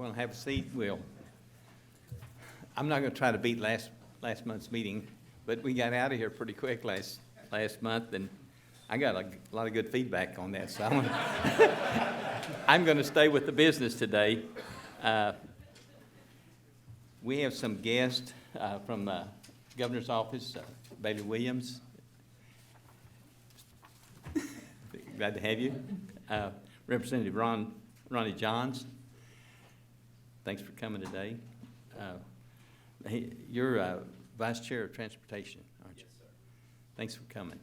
Well, have a seat. I'm not going to try to beat last month's meeting, but we got out of here pretty quick last month, and I got a lot of good feedback on that. So I'm going to stay with the business today. We have some guests from the governor's office, Bailey Williams. Glad to have you. Representative Ronnie Johns. Thanks for coming today. You're Vice Chair of Transportation, aren't you? Yes, sir. Thanks for coming.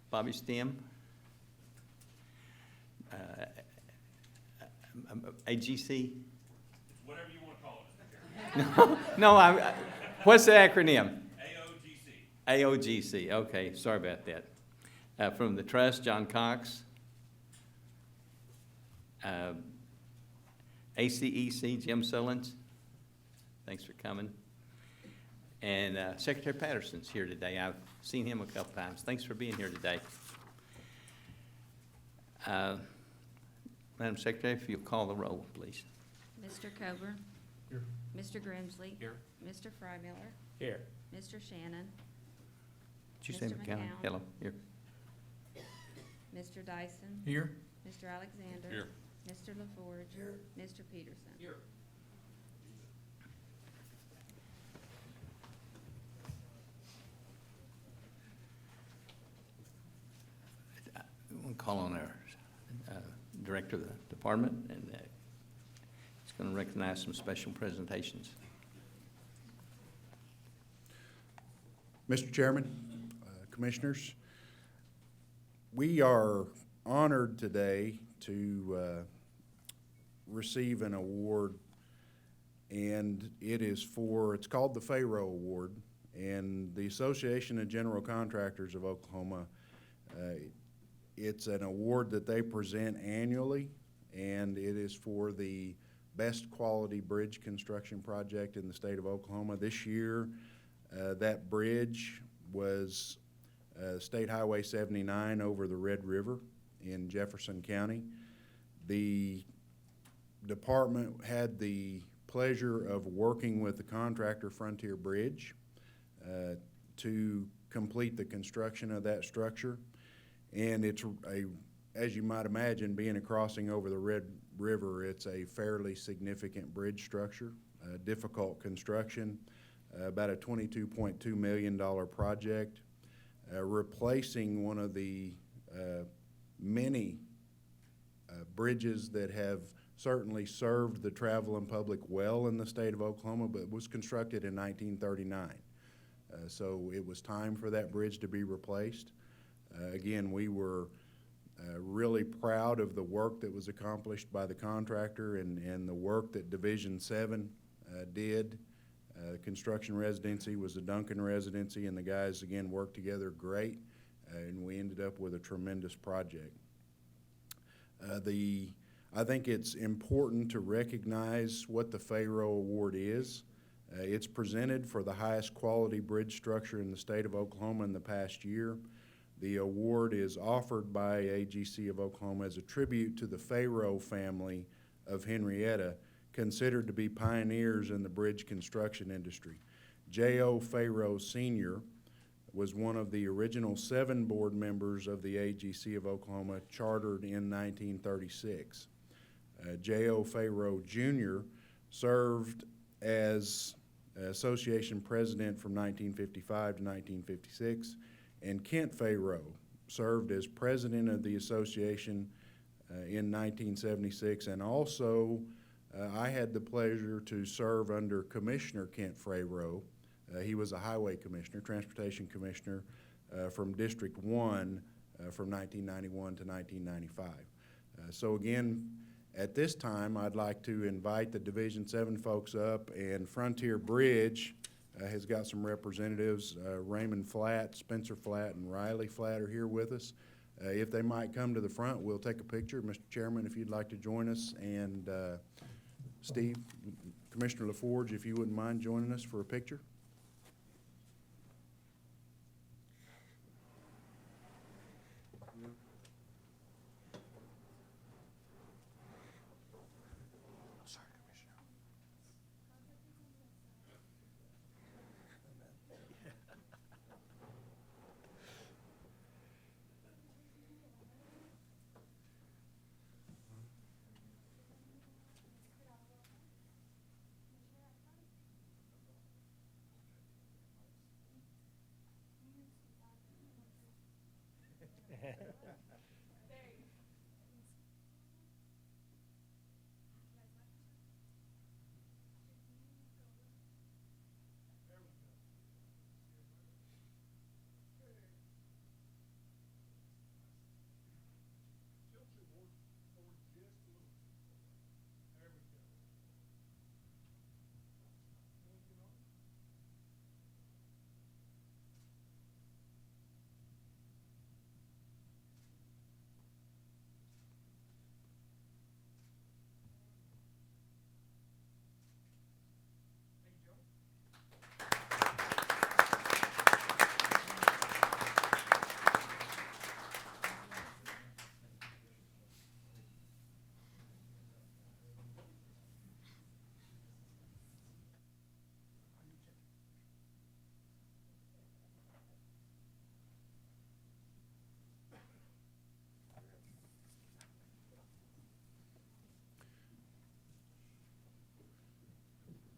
Bobby Stem, AGC? Whatever you want to call it, Mr. Chairman. No, what's the acronym? AOGC. AOGC, okay, sorry about that. From the Trust, John Cox. ACEC, Jim Sullins. Thanks for coming. And Secretary Patterson's here today. I've seen him a couple times. Thanks for being here today. Madam Secretary, if you'll call the roll, please. Mr. Coburn. Here. Mr. Grimsley. Here. Mr. Freimiller. Here. Mr. Shannon. Did you say Mr. McCown? McCown. Hello, here. Mr. Dyson. Here. Mr. Alexander. Here. Mr. LaForge. Here. Mr. Peterson. Here. We'll call on our Director of the Department, and he's going to recognize some special presentations. Mr. Chairman, Commissioners, we are honored today to receive an award, and it's called the Farrow Award, and the Association of General Contractors of Oklahoma. It's an award that they present annually, and it is for the best quality bridge construction project in the state of Oklahoma. This year, that bridge was State Highway 79 over the Red River in Jefferson County. The department had the pleasure of working with the contractor Frontier Bridge to complete the construction of that structure. And it's as you might imagine, being a crossing over the Red River, it's a fairly significant bridge structure, difficult construction, about a $22.2 million project, replacing one of the many bridges that have certainly served the traveling public well in the state of Oklahoma, but was constructed in 1939. So it was time for that bridge to be replaced. Again, we were really proud of the work that was accomplished by the contractor and the work that Division 7 did. Construction residency was a Duncan residency, and the guys, again, worked together great, and we ended up with a tremendous project. I think it's important to recognize what the Farrow Award is. It's presented for the highest quality bridge structure in the state of Oklahoma in the past year. The award is offered by AGC of Oklahoma as a tribute to the Farrow family of Henrietta, considered to be pioneers in the bridge construction industry. J.O. Farrow Sr. was one of the original 7 board members of the AGC of Oklahoma, chartered in 1936. J.O. Farrow Jr. served as association president from 1955 to 1956, and Kent Farrow served as president of the association in 1976, and also I had the pleasure to serve under Commissioner Kent Farrow. He was a highway commissioner, transportation commissioner from District 1 from 1991 to 1995. So again, at this time, I'd like to invite the Division 7 folks up, and Frontier Bridge has got some representatives. Raymond Flatt, Spencer Flatt, and Riley Flatt are here with us. If they might come to the front, we'll take a picture. Mr. Chairman, if you'd like to join us, and Steve, Commissioner LaForge, if you wouldn't mind joining us for a picture.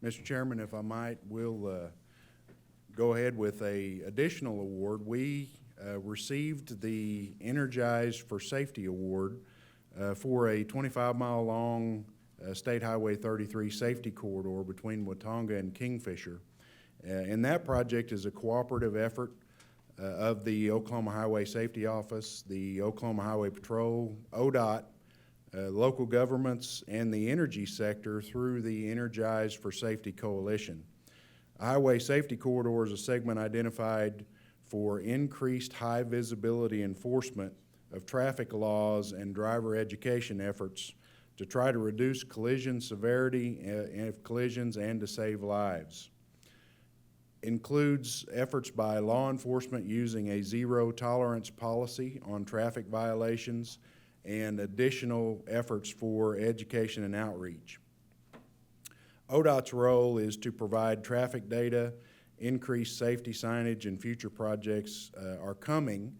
Mr. Chairman, if I might, we'll go ahead with a additional award. We received the Energize for Safety Award for a 25-mile-long State Highway 33 safety corridor between Watonga and Kingfisher. And that project is a cooperative effort of the Oklahoma Highway Safety Office, the Oklahoma Highway Patrol, ODOT, local governments, and the energy sector through the Energize for Safety Coalition. A highway safety corridor is a segment identified for increased high visibility enforcement of traffic laws and driver education efforts to try to reduce collision severity of collisions and to save lives. Includes efforts by law enforcement using a zero tolerance policy on traffic violations and additional efforts for education and outreach. ODOT's role is to provide traffic data, increase safety signage, and future projects are coming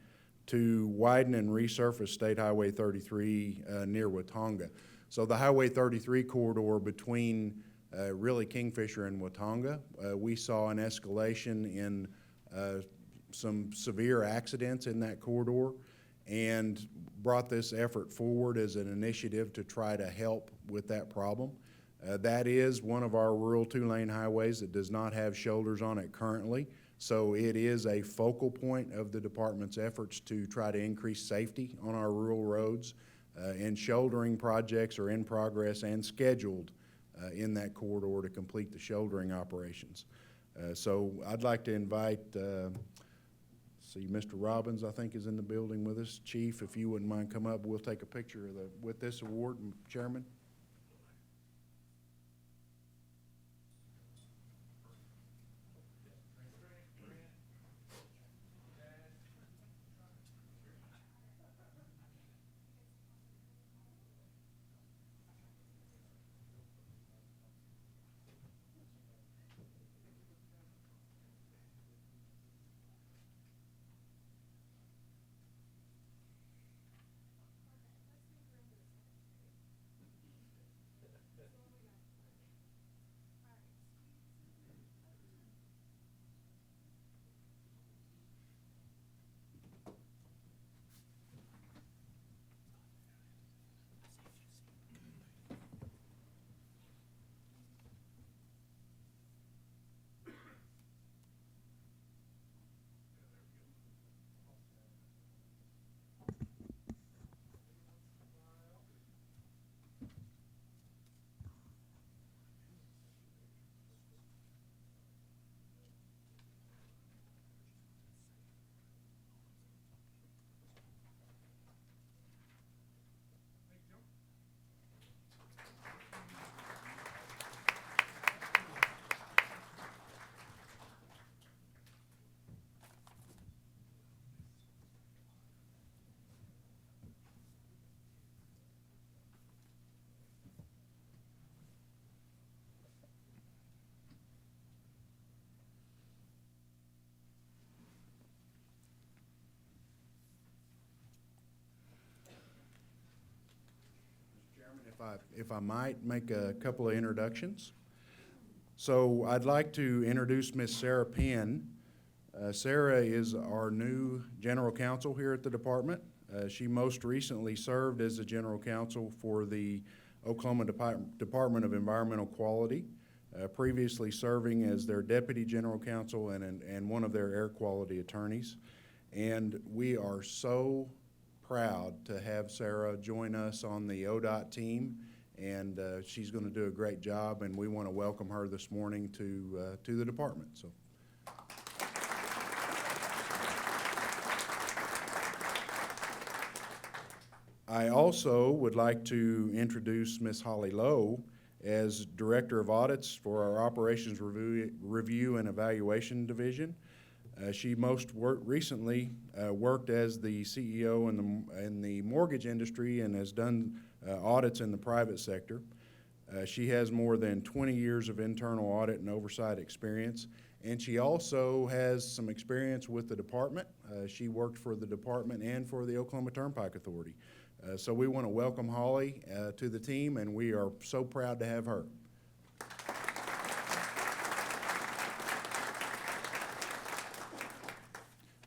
to widen and resurface State Highway 33 near Watonga. So the Highway 33 corridor between really Kingfisher and Watonga, we saw an escalation in some severe accidents in that corridor and brought this effort forward as an initiative to try to help with that problem. That is one of our rural two-lane highways that does not have shoulders on it currently, so it is a focal point of the department's efforts to try to increase safety on our rural roads, and shouldering projects are in progress and scheduled in that corridor to complete the shouldering operations. So I'd like to invite, see, Mr. Robbins, I think, is in the building with us. Chief, if you wouldn't mind come up, we'll take a picture of with this award, Chairman. If I might make a couple of introductions. So I'd like to introduce Miss Sarah Penn. Sarah is our new general counsel here at the department. She most recently served as the general counsel for the Oklahoma Department of Environmental Quality, previously serving as their deputy general counsel and one of their air quality attorneys. And we are so proud to have Sarah join us on the ODOT team, and she's going to do a great job, and we want to welcome her this morning to the department. So. I also would like to introduce Ms. Holly Lowe as Director of Audits for our Operations Review and Evaluation Division. She most recently worked as the CEO in the mortgage industry and has done audits in the private sector. She has more than 20 years of internal audit and oversight experience, and she also has some experience with the department. She worked for the department and for the Oklahoma Turnpike Authority. So we want to welcome Holly to the team, and we are so proud to have her.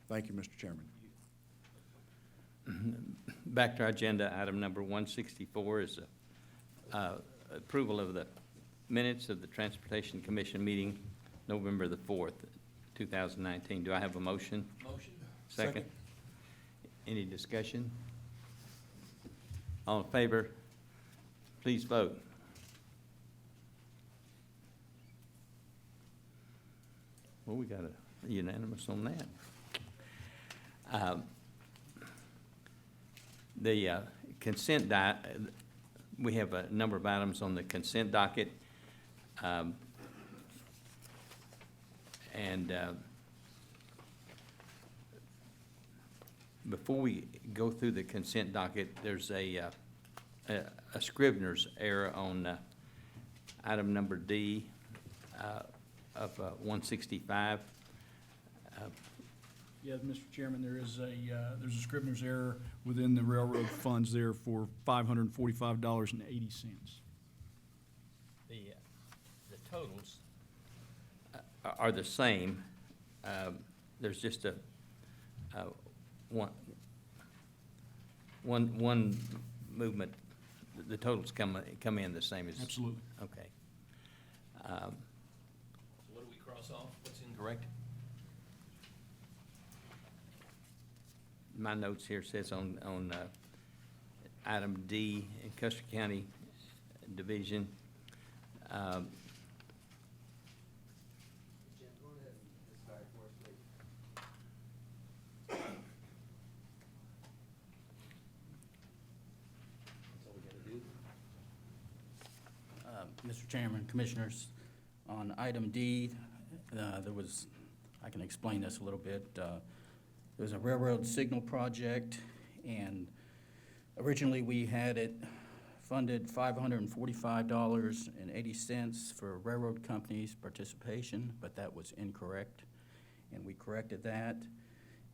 Thank you, Mr. Chairman. Back to our agenda, item number 164 is approval of the minutes of the Transportation Commission meeting November the 4th, 2019. Do I have a motion? Motion. Second. Any discussion? All in favor, please vote. Well, we got a unanimous on that. The consent we have a number of items on the consent docket. Before we go through the consent docket, there's a Scrivener's error on item number D of 165. Yes, Mr. Chairman, there's a Scrivener's error within the railroad funds there for $545.80. The totals are the same. There's just a one movement. The totals come in the same as. Absolutely. Okay. What do we cross off? What's incorrect? My notes here says on item D in Custer County Division. Jim, go ahead and start for us, please. That's all we gotta do? Mr. Chairman, Commissioners, on item D, I can explain this a little bit. There was a railroad signal project, and originally we had it funded $545.80 for railroad companies' participation, but that was incorrect, and we corrected that.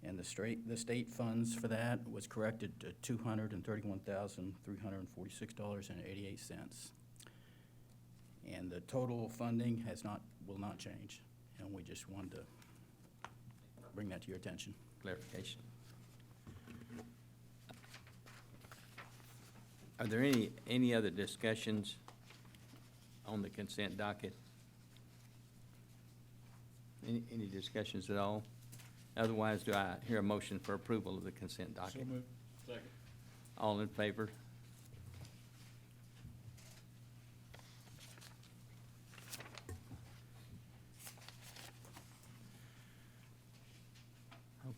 And the state funds for that was corrected to $231,346.88. And the total funding will not change, and we just wanted to bring that to your attention. Clarification. Are there any other discussions on the consent docket? Any discussions at all? Otherwise, do I hear a motion for approval of the consent So docket? moved. Second. All in favor?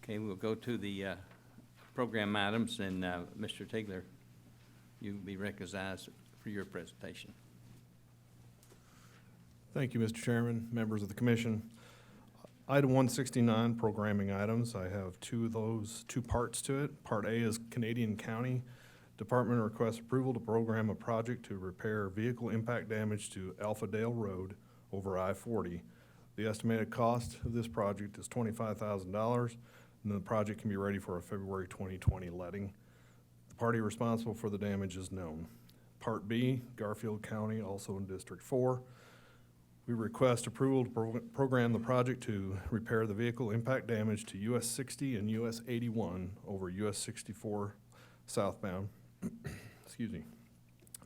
Okay, we'll go to the program items, and Mr. Tigler, you will be recognized for your presentation. Thank you, Mr. Chairman, members of the commission. Item 169, programming items. I have two parts to it. Part A is Canadian County Department requests approval to program a project to repair vehicle impact damage to Alpha Dale Road over I-40. The estimated cost of this project is $25,000, and the project can be ready for a February 2020 letting. The party responsible for the damage is known. Part B, Garfield County, also in District 4. We request approval to program the project to repair the vehicle impact damage to US 60 and US 81 over US 64 southbound. Excuse me.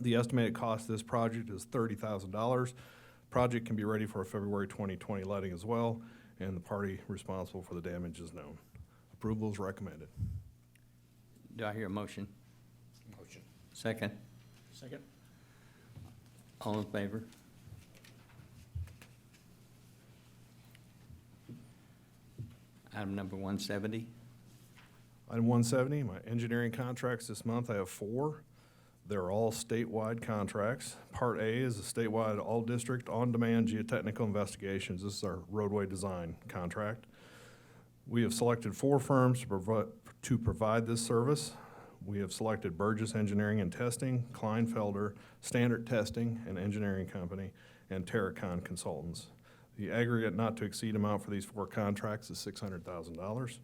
The estimated cost of this project is $30,000. Project can be ready for a February 2020 letting as well, and the party responsible for the damage is known. Approval is recommended. Do I hear a motion? Motion. Second? Second. All in favor? Item number 170. Item 170, my engineering contracts this month, I have 4. They're all statewide contracts. Part A is a statewide all-district, on-demand geotechnical investigations. This is our roadway design contract. We have selected 4 firms to provide this service. We have selected Burgess Engineering and Testing, Kleinfelder, Standard Testing and Engineering Company, and Terracon Consultants. The aggregate not to exceed amount for these 4 contracts is $600,000.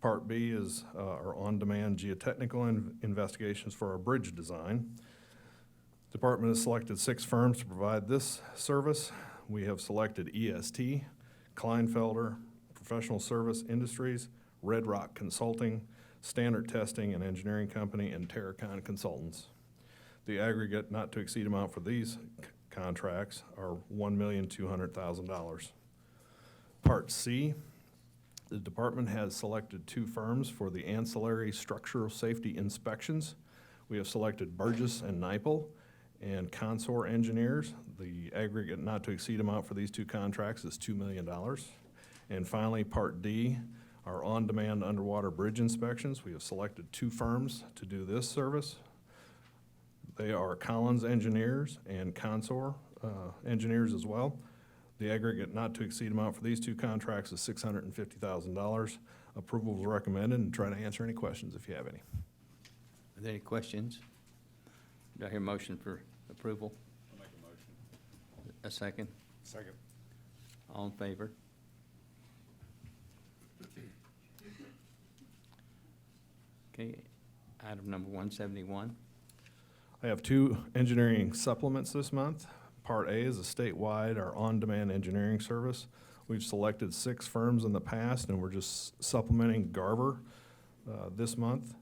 Part B is our on-demand geotechnical investigations for our bridge design. Department has selected 6 firms to provide this service. We have selected EST, Kleinfelder, Professional Service Industries, Red Rock Consulting, Standard Testing and Engineering Company, and Terracon Consultants. The aggregate not to exceed amount for these contracts are $1,200,000. Part C, the department has selected 2 firms for the ancillary structural safety inspections. We have selected Burgess and Nyepel and Consor Engineers. The aggregate not to exceed amount for these 2 contracts is $2 million. And finally, Part D, our on-demand underwater bridge inspections. We have selected 2 firms to do this service. They are Collins Engineers and Consor Engineers as well. The aggregate not to exceed amount for these 2 contracts is $650,000. Approval is recommended, and try to answer any questions if you have any. Are there any questions? Do I hear a motion for approval? I'll make a motion. A second? Second. All in favor? Okay, item number 171. I have 2 engineering supplements this month. Part A is a statewide, our on-demand engineering service. We've selected 6 firms in the past, and we're just supplementing Garver this month.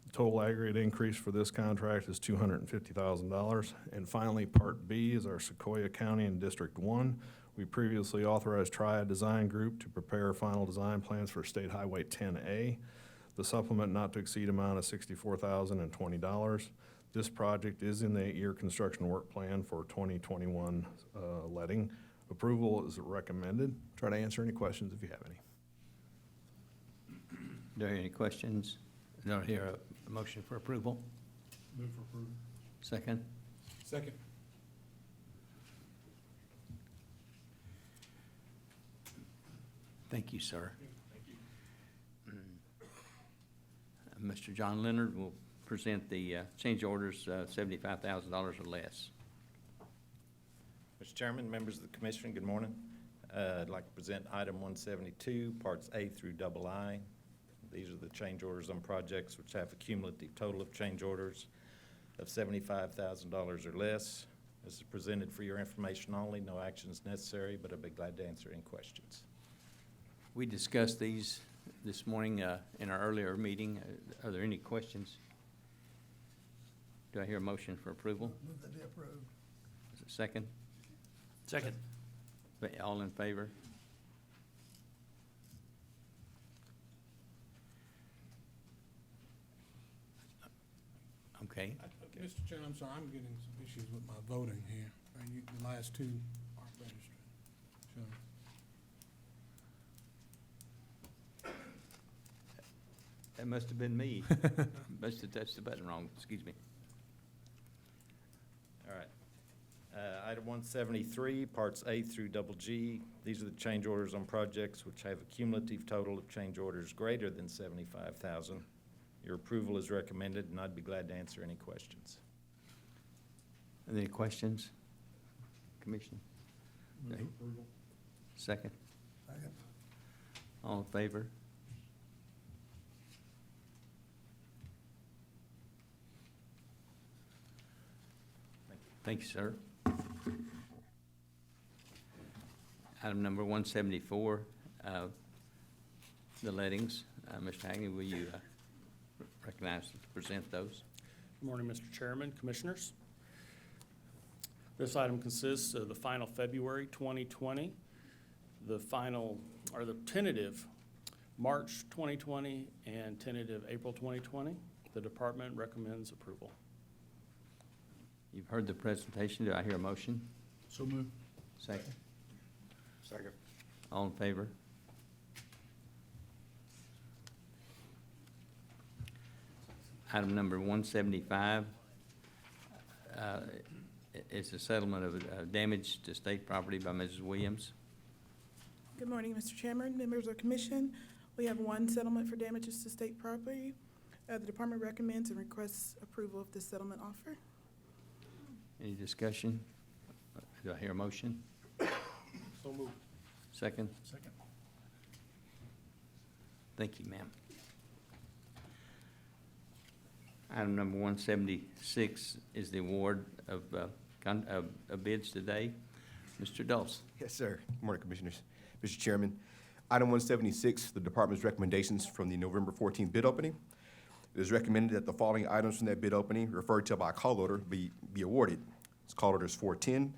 The total aggregate increase for this contract is $250,000. And finally, Part B is our Sequoia County and District 1. We previously authorized Triad Design Group to prepare final design plans for State Highway 10A. The supplement not to exceed amount of $64,020. This project is in the 8-year construction work plan for 2021 letting. Approval is recommended. Try to answer any questions if you have any. Do I hear any questions? Do I hear a motion for approval? Move for approval. Second? Second. Thank you, sir. Mr. John Leonard will present the change orders, $75,000 or less. Mr. Chairman, members of the commission, good morning. I'd like to present item 172, parts A through II. These are the change orders on projects which have a cumulative total of change orders of $75,000 or less. This is presented for your information only. No action is necessary, but I'd be glad to answer any questions. We discussed these this morning in our earlier meeting. Are there any questions? Do I hear a motion for approval? Move that be approved. Is it second? Second. All in favor? Okay. Mr. Chairman, I'm sorry, I'm getting some issues with my voting here. The last 2 aren't registered. So, That must have been me. Must have touched the button wrong. Excuse me. All right. Item 173, parts A through G. These are the change orders on projects which have a cumulative total of change orders greater than $75,000. Your approval is recommended, and I'd be glad to answer any questions. Are there any questions? Commission? Move for approval. Second? Second. All in favor? Thank you, sir. Item number 174, the lettings. Mr. Hagney, will you recognize to present those? Good morning, Mr. Chairman, Commissioners. This item consists of the final February 2020, the final, or the tentative March 2020, and tentative April 2020. The department recommends approval. You've heard the presentation. Do I hear a motion? So moved. Second. Second. All in favor? Item number 175 is a settlement of damage to state property by Mrs. Williams. Good morning, Mr. Chairman, members of the commission. We have one settlement for damages to state property. The department recommends and requests approval of this settlement offer. Any discussion? Do I hear a motion? So moved. Second? Second. Thank you, ma'am. Item number 176 is the award of bids today. Mr. Dawes. Yes, sir. Good morning, Commissioners. Mr. Chairman, item 176, the department's recommendations from the November 14th bid opening. It is recommended that the following items from that bid opening referred to by call order be awarded. It's call orders 410,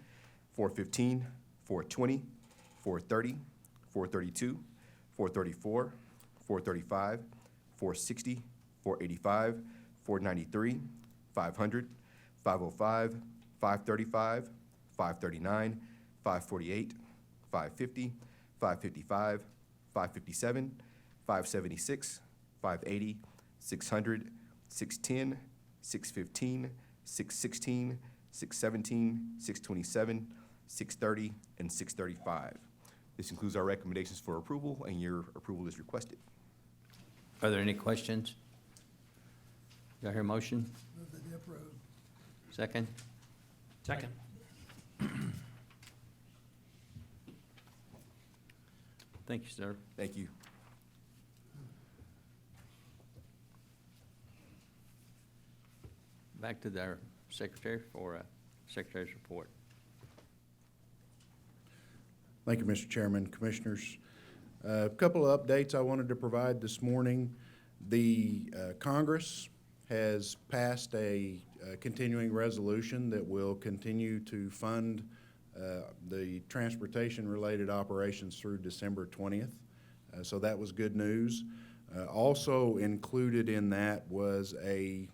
415, 420, 430, 432, 434, 435, 460, 485, 493, 500, 505, 535, 539, 548, 550, 555, 557, 576, 580, 600, 610, 615, 616, 617, 627, 630, and 635. This includes our recommendations for approval, and your approval is requested. Are there any questions? Do I hear a motion? Move that they approve. Second? Second. Thank you, sir. Thank you. Back to our secretary for secretary's report. Thank you, Mr. Chairman, Commissioners. A couple of updates I wanted to provide this morning. The Congress has passed a continuing resolution that will continue to fund the transportation-related operations through December 20th. So that was good news. Also included in that was a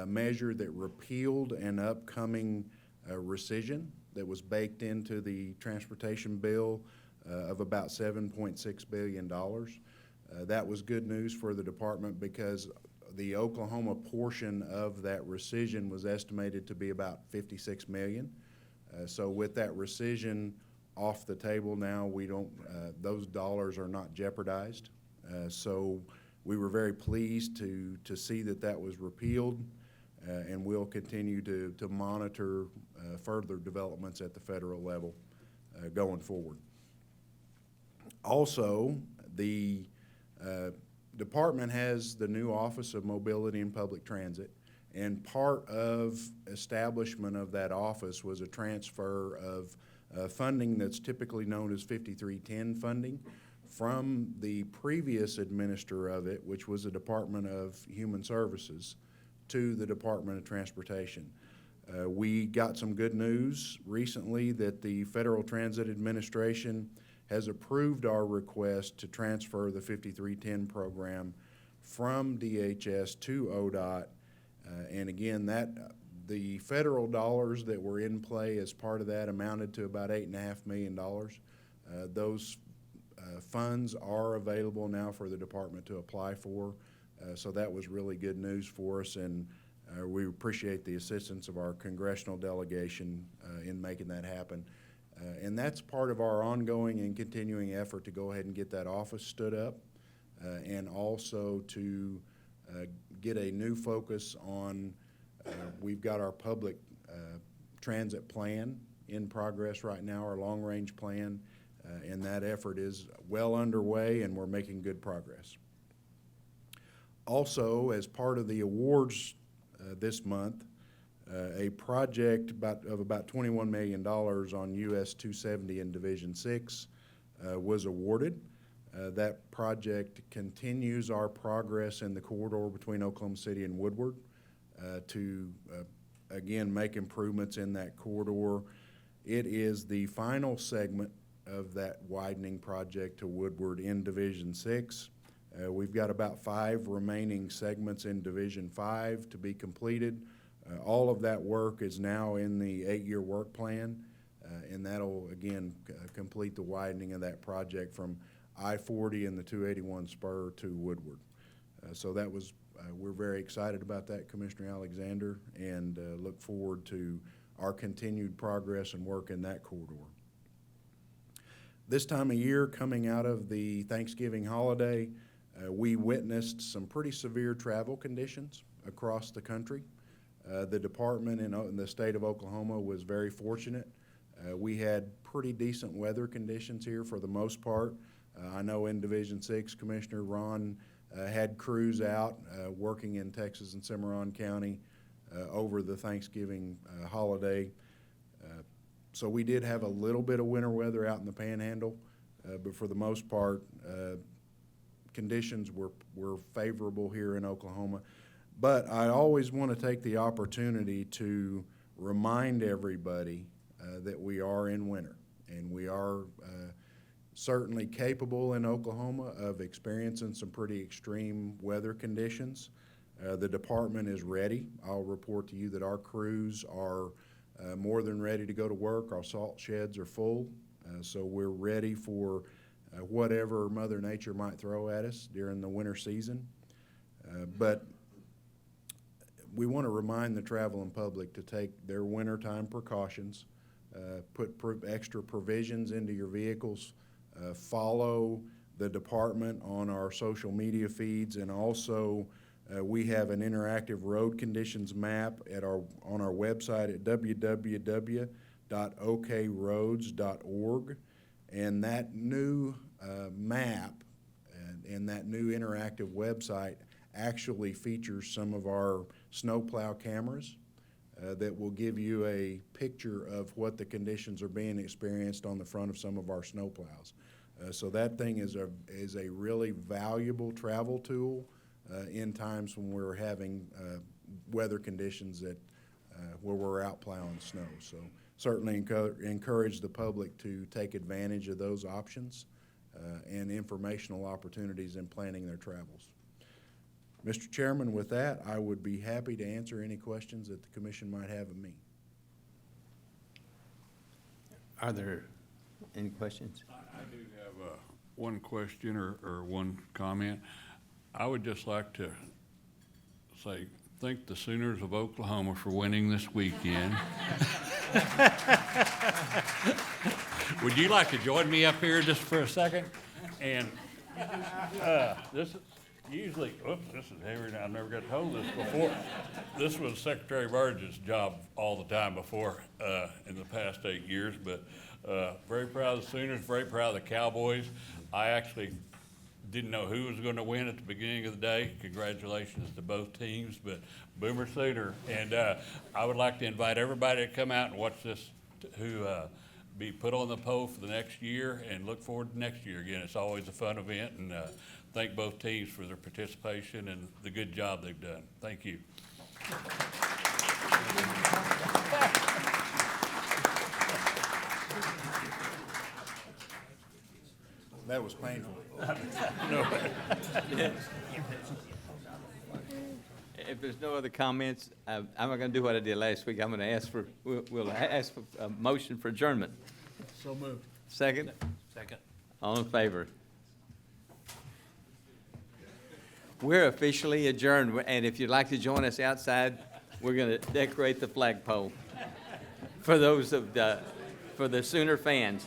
measure that repealed an upcoming rescission that was baked into the transportation bill of about $7.6 billion. That was good news for the department because the Oklahoma portion of that rescission was estimated to be about $56 million. So with that rescission off the table now, we don't, those dollars are not jeopardized. So we were very pleased to see that that was repealed, and we'll continue to monitor further developments at the federal level going forward. Also, the department has the new Office of Mobility and Public Transit, and part of establishment of that office was a transfer of funding that's typically known as 5310 funding from the previous administrator of it, which was the Department of Human Services, to the Department of Transportation. We got some good news recently that the Federal Transit Administration has approved our request to transfer the 5310 program from DHS to ODOT. And again, the federal dollars that were in play as part of that amounted to about $8.5 million. Those funds are available now for the department to apply for. So that was really good news for us, and we appreciate the assistance of our congressional delegation in making that happen. And that's part of our ongoing and continuing effort to go ahead and get that office stood up, and also to get a new focus on, we've got our public transit plan in progress right now, our long-range plan, and that effort is well underway, and we're making good progress. Also, as part of the awards this month, a project of about $21 million on US 270 in Division 6 was awarded. That project continues our progress in the corridor between Oklahoma City and Woodward to, again, make improvements in that corridor. It is the final segment of that widening project to Woodward in Division 6. We've got about 5 remaining segments in Division 5 to be completed. All of that work is now in the 8-year work plan, and that'll, again, complete the widening of that project from I-40 and the 281 spur to Woodward. So that was, we're very excited about that, Commissioner Alexander, and look forward to our continued progress and work in that corridor. This time of year, coming out of the Thanksgiving holiday, we witnessed some pretty severe travel conditions across the country. The department in the state of Oklahoma was very fortunate. We had pretty decent weather conditions here for the most part. I know in Division 6, Commissioner Ron had crews out working in Texas and Cimarron County over the Thanksgiving holiday. So we did have a little bit of winter weather out in the Panhandle, but for the most part, conditions were favorable here in Oklahoma. But I always want to take the opportunity to remind everybody that we are in winter, and we are certainly capable in Oklahoma of experiencing some pretty extreme weather conditions. The department is ready. I'll report to you that our crews are more than ready to go to work. Our salt sheds are full, so we're ready for whatever Mother Nature might throw at us during the winter season. But we want to remind the traveling public to take their wintertime precautions, put extra provisions into your vehicles, follow the department on our social media feeds, and also we have an interactive road conditions map on our website at www.okroads.org, and that new map and that new interactive website actually features some of our snowplow cameras that will give you a picture of what the conditions are being experienced on the front of some of our snowplows. So that thing is a really valuable travel tool in times when we're having weather conditions that where we're out plowing snow. So certainly encourage the public to take advantage of those options and informational opportunities in planning their travels. Mr. Chairman, with that, I would be happy to answer any questions that the commission might have of me. Are there any questions? I do have one question or one comment. I would just like to say, thank the Sooners of Oklahoma for winning this weekend. Would you like to join me up here just for a second? And this is usually, oops, this is heavier than I've never got told this before. This was Secretary Burge's job all the time before in the past 8 years, but very proud of the Sooners, very proud of the Cowboys. I actually didn't know who was going to win at the beginning of the day. Congratulations to both teams, but Boomer Sooner. And I would like to invite everybody to come out and watch this, who be put on the poll for the next year, and look forward to next year again. It's always a fun event, and thank both teams for their participation and the good job they've done. Thank you. That was painful. If there's no other comments, I'm not going to do what I did last week. I'm going to ask for, we'll ask for a motion for adjournment. So moved. Second? Second. All in favor? We're officially adjourned, and if you'd like to join us outside, we're going to decorate the flagpole for those of for the Sooner fans.